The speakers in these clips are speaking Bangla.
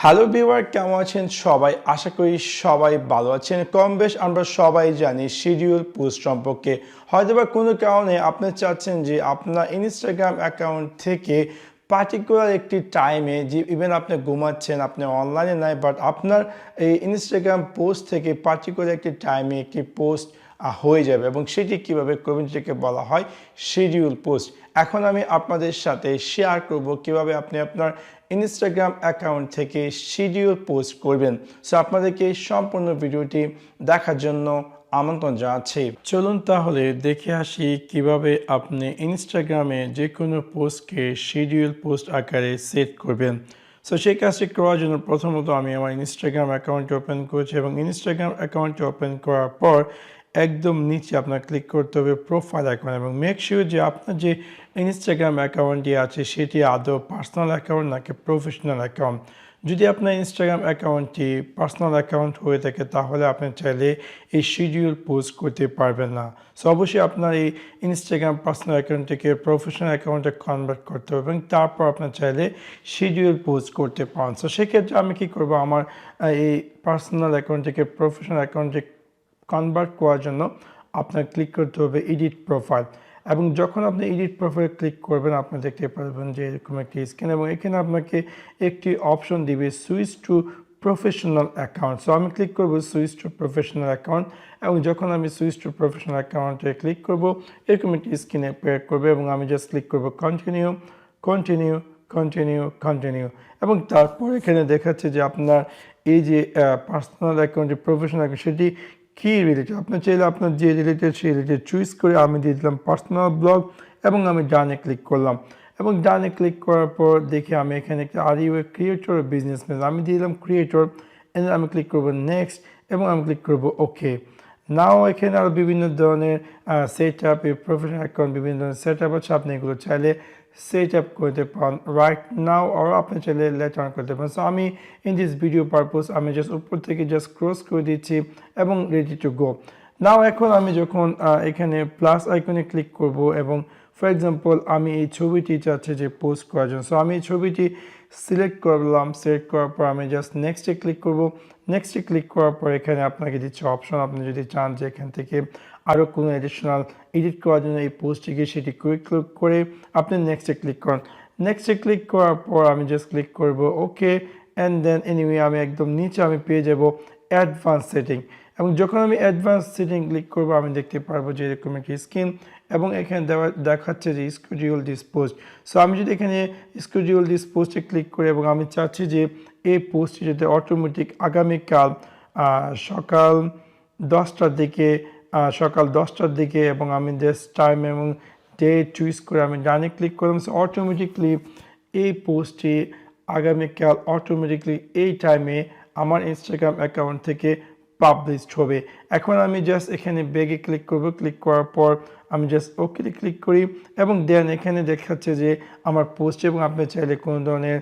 হ্যালো ভিউয়ার, কেমন আছেন সবাই? আশা করি সবাই ভালো আছেন। কম বেশ আমরা সবাই জানি শিডিউল পোস্ট সম্পর্কে। হয়তোবা কোনো কারণে আপনি চাচ্ছেন যে আপনার ইনস্টাগ্রাম অ্যাকাউন্ট থেকে পার্টিকুলার একটি টাইমে, যে ইভেন আপনি ঘুমাচ্ছেন, আপনি অনলাইনে নাই, বাট আপনার এই ইনস্টাগ্রাম পোস্ট থেকে পার্টিকুলার একটি টাইমে একটি পোস্ট হয়ে যাবে এবং সেটি কীভাবে করবেন যেটাকে বলা হয় শিডিউল পোস্ট। এখন আমি আপনাদের সাথে শেয়ার করব কিভাবে আপনি আপনার ইনস্টাগ্রাম অ্যাকাউন্ট থেকে শিডিউল পোস্ট করবেন। সো আপনাদেরকে সম্পূর্ণ ভিডিওটি দেখার জন্য আমন্ত্রণ জানাচ্ছি। চলুন তাহলে দেখে আসি কিভাবে আপনি ইনস্টাগ্রামে যে কোনো পোস্টকে শিডিউল পোস্ট আকারে সেট করবেন। সো সেই কাজটি করার জন্য প্রথমত আমি আমার ইনস্টাগ্রাম অ্যাকাউন্ট ওপেন করছি এবং ইনস্টাগ্রাম অ্যাকাউন্টটি ওপেন করার পর একদম নিচে আপনার ক্লিক করতে হবে প্রোফাইল অ্যাকাউন্ট এবং মেক শিওর যে আপনার যে ইনস্টাগ্রাম অ্যাকাউন্টটি আছে সেটি আদৌ পার্সোনাল অ্যাকাউন্ট নাকি প্রফেশনাল অ্যাকাউন্ট। যদি আপনার ইনস্টাগ্রাম অ্যাকাউন্টটি পার্সোনাল অ্যাকাউন্ট হয়ে থাকে তাহলে আপনি চাইলে এই শিডিউল পোস্ট করতে পারবেন না। সো অবশ্যই আপনার এই ইনস্টাগ্রাম পার্সোনাল অ্যাকাউন্ট থেকে প্রফেশনাল অ্যাকাউন্টে কনভার্ট করতে হবে এবং তারপর আপনার চাইলে শিডিউল পোস্ট করতে পারেন। সো সেক্ষেত্রে আমি কী করবো, আমার এই পার্সোনাল অ্যাকাউন্ট থেকে প্রফেশনাল অ্যাকাউন্টে কনভার্ট করার জন্য আপনার ক্লিক করতে হবে এডিট প্রোফাইল এবং যখন আপনি এডিট প্রোফাইল ক্লিক করবেন আপনি দেখতে পারবেন যে এরকম একটি স্ক্রিন এবং এখানে আপনাকে একটি অপশন দিবে switch to professional account. So আমি ক্লিক করব সুইচ টু প্রফেশনাল অ্যাকাউন্ট এবং যখন আমি সুইচ টু প্রফেশনাল অ্যাকাউন্টে ক্লিক করব এরকম একটি স্ক্রিনে অ্যাপিয়ার করবে এবং আমি জাস্ট ক্লিক করব কন্টিনিউ কন্টিনিউ কন্টিনিউ কন্টিনিউ এবং তারপর এখানে দেখাচ্ছে যে আপনার এই যে পার্সোনাল অ্যাকাউন্টে প্রফেশনাল অ্যাকাউন্ট সেটি কি রিলেটেড। আপনি চাইলে আপনার যে রিলেটেড সেই রিলেটেড চুজ করে আমি দিয়ে দিলাম পার্সোনাল ব্লগ এবং আমি ডানে ক্লিক করলাম এবং ডানে ক্লিক করার পর দেখি আমি এখানে একটা are you a creator businessman আমি দিয়ে দিলাম ক্রিয়েটর এন্ড আমি ক্লিক করব নেক্সট এবং আমি ক্লিক করব ওকে। নাও এখানে আরও বিভিন্ন ধরনের সেট আপ এই প্রফেশনাল অ্যাকাউন্ট বিভিন্ন ধরনের সেট আপ আছে, আপনি এগুলো চাইলে সেট আপ করতে পারেন রাইট নাও আর আপনি চাইলে লেটার অন করতে পারেন। সো আমি ইন দিস ভিডিও পারপোজ আমি জাস্ট উপর থেকে জাস্ট ক্রস করে দিচ্ছি এবং রেডি টু গো। নাও এখন আমি যখন এখানে প্লাস আইকনে ক্লিক করব এবং ফর এক্সাম্পল আমি এই ছবিটি চাচ্ছি যে পোস্ট করার জন্য, সো আমি এই ছবিটি সিলেক্ট করলাম, সিলেক্ট করার পর আমি জাস্ট নেক্সটে ক্লিক করব। নেক্সটে ক্লিক করার পর এখানে আপনাকে দিচ্ছে অপশন, আপনি যদি চান যে এখান থেকে আরও কোনো অ্যাডিশনাল এডিট করার জন্য এই পোস্টটিকে সেটি ক্লিক করে আপনি নেক্সটে ক্লিক করেন। নেক্সটে ক্লিক করার পর আমি জাস্ট ক্লিক করব ওকে অ্যান্ড দেন এনিওয়ে আমি একদম নিচে আমি পেয়ে যাব অ্যাডভান্স সেটিং এবং যখন আমি অ্যাডভান্স সেটিং ক্লিক করব আমি দেখতে পারবো যে এরকম একটি স্ক্রিন এবং এখানে দেখাচ্ছে যে স্কেডিউল দিস পোস্ট। সো আমি যদি এখানে স্কেডিউল দিস পোস্টে ক্লিক করি এবং আমি চাচ্ছি যে এই পোস্টটি যাতে অটোমেটিক আগামীকাল সকাল 10টার দিকে এবং আমি জাস্ট টাইম এবং ডে চুজ করে আমি ডানে ক্লিক করলাম। সো অটোমেটিকলি এই পোস্টটি আগামীকাল অটোমেটিকলি এই টাইমে আমার ইনস্টাগ্রাম অ্যাকাউন্ট থেকে পাবলিশড হবে। এখন আমি জাস্ট এখানে ব্যাগে ক্লিক করব, ক্লিক করার পর আমি জাস্ট ওকে ক্লিক করি এবং দেন এখানে দেখাচ্ছে যে আমার পোস্ট এবং আপনি চাইলে কোনো ধরনের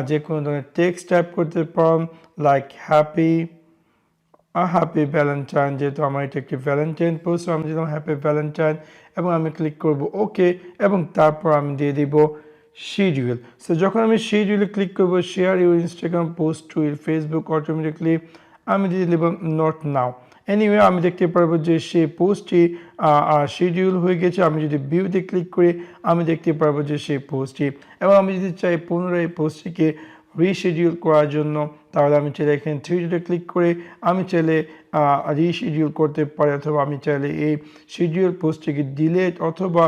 যে কোনো ধরনের টেক্সট টাইপ করতে পারেন লাইক হ্যাপি ভ্যালেন্টাইন, যেহেতু আমার এটা একটি ভ্যালেন্টাইন পোস্ট আমি দিলাম হ্যাপি ভ্যালেন্টাইন এবং আমি ক্লিক করব ওকে এবং তারপর আমি দিয়ে দিব শিডিউল। সো যখন আমি শিডিউলে ক্লিক করব share your Instagram post to your Facebook automatically আমি দিয়ে দেব নট নাও। এনিওয়ে আমি দেখতে পারবো যে সেই পোস্টটি শিডিউল হয়ে গেছে। আমি যদি ভিউতে ক্লিক করি আমি দেখতে পারবো যে সেই পোস্টটি এবং আমি যদি চাই পুনরায় পোস্টটিকে রিশিডিউল করার জন্য তাহলে আমি চাইলে এখানে 3 ক্লিক করে আমি চাইলে রিশিডিউল করতে পারি অথবা আমি চাইলে এই শিডিউল পোস্টটিকে ডিলেট অথবা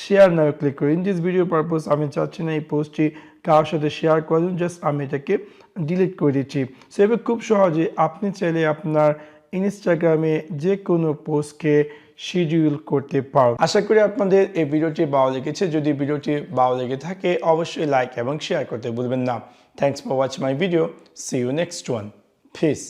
শেয়ার নাও ক্লিক করি। ইন দিস ভিডিও পারপোজ আমি চাচ্ছি না এই পোস্টটি কারোর সাথে শেয়ার করার জন্য, জাস্ট আমি এটাকে ডিলিট করে দিচ্ছি। সো এবার খুব সহজে আপনি চাইলে আপনার ইনস্টাগ্রামে যে কোনো পোস্টকে শিডিউল করতে পারো। আশা করি আপনাদের এই ভিডিওটি ভালো লেগেছে। যদি ভিডিওটি ভালো লেগে থাকে অবশ্যই লাইক এবং শেয়ার করতে ভুলবেন না। Thanks for watching my video. See you next one. Piece.